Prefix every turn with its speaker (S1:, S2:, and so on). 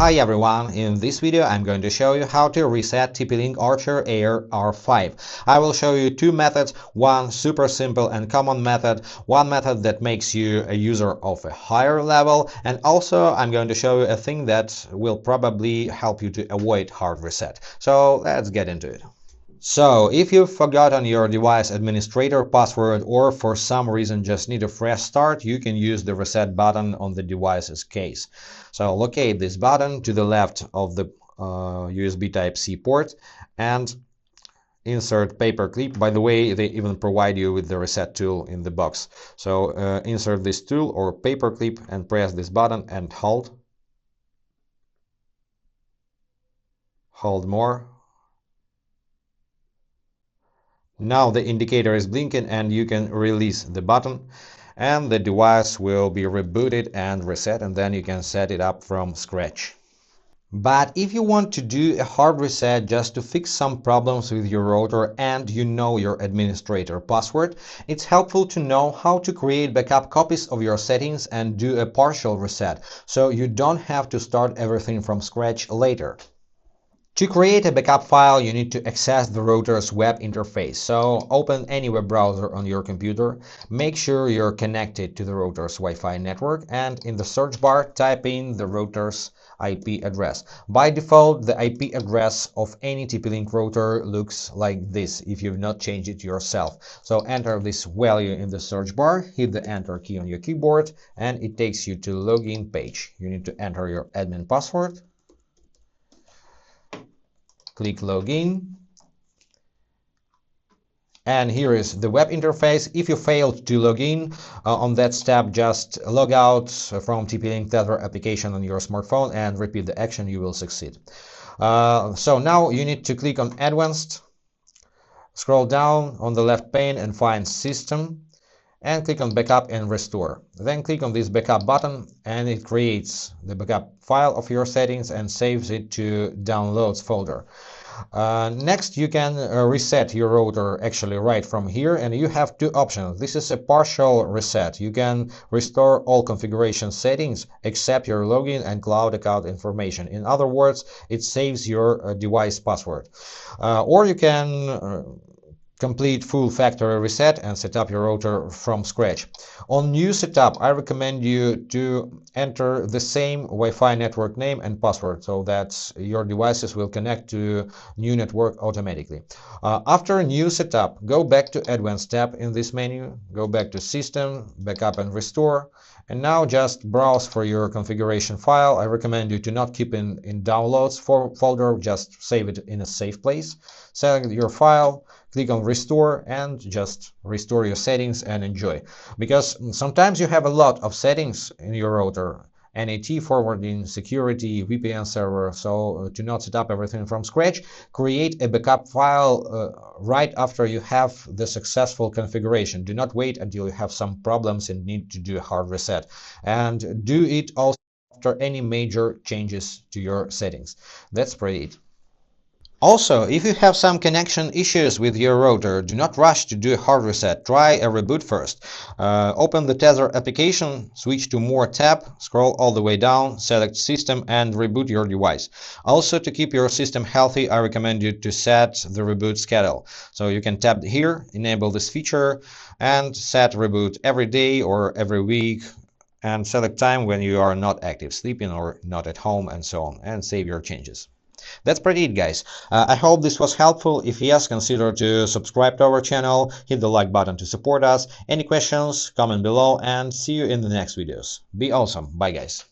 S1: Hi everyone, in this video I'm going to show you how to reset TP-Link Archer Air R5. I will show you two methods, one super simple and common method, one method that makes you a user of a higher level, and also I'm going to show you a thing that will probably help you to avoid hard reset. So let's get into it. So, if you've forgotten your device administrator password or for some reason just need a fresh start, you can use the reset button on the device's case. So, locate this button to the left of the USB Type-C port and insert paperclip. By the way, they even provide you with the reset tool in the box. So, insert this tool or paperclip and press this button and hold. Hold more. Now the indicator is blinking and you can release the button and the device will be rebooted and reset, and then you can set it up from scratch. But if you want to do a hard reset just to fix some problems with your router and you know your administrator password, it's helpful to know how to create backup copies of your settings and do a partial reset, so you don't have to start everything from scratch later. To create a backup file, you need to access the router's web interface. So open any web browser on your computer, make sure you're connected to the router's Wi-Fi network, and in the search bar type in the router's IP address. By default, the IP address of any TP-Link router looks like this if you've not changed it yourself. So enter this value in the search bar, hit the enter key on your keyboard, and it takes you to login page. You need to enter your admin password. Click login, and here is the web interface. If you failed to log in on that step, just log out from TP-Link Tether application on your smartphone and repeat the action. You will succeed. So now you need to click on Advanced, scroll down on the left pane and find System, and click on Backup and Restore. Then click on this backup button and it creates the backup file of your settings and saves it to Downloads folder. Next, you can reset your router actually right from here, and you have two options. This is a partial reset. You can restore all configuration settings except your login and cloud account information. In other words, it saves your device password. Or you can complete full factory reset and set up your router from scratch. On new setup, I recommend you to enter the same Wi-Fi network name and password so that your devices will connect to new network automatically. After new setup, go back to Advanced tab in this menu, go back to System, Backup and Restore, and now just browse for your configuration file. I recommend you to not keep in Downloads folder, just save it in a safe place. Select your file, click on Restore, and just restore your settings and enjoy. Because sometimes you have a lot of settings in your router, NAT forwarding, security, VPN server. So to not set up everything from scratch, create a backup file right after you have the successful configuration. Do not wait until you have some problems and need to do a hard reset. And do it also after any major changes to your settings. That's pretty it. Also, if you have some connection issues with your router, do not rush to do a hard reset. Try a reboot first. Open the Tether application, switch to More tab, scroll all the way down, select System and reboot your device. Also, to keep your system healthy, I recommend you to set the reboot schedule. So you can tap here, enable this feature, and set reboot every day or every week, and select time when you are not active, sleeping or not at home, and so on, and save your changes. That's pretty it, guys. I hope this was helpful. If yes, consider to subscribe to our channel, hit the like button to support us. Any questions, comment below, and see you in the next videos. Be awesome. Bye, guys.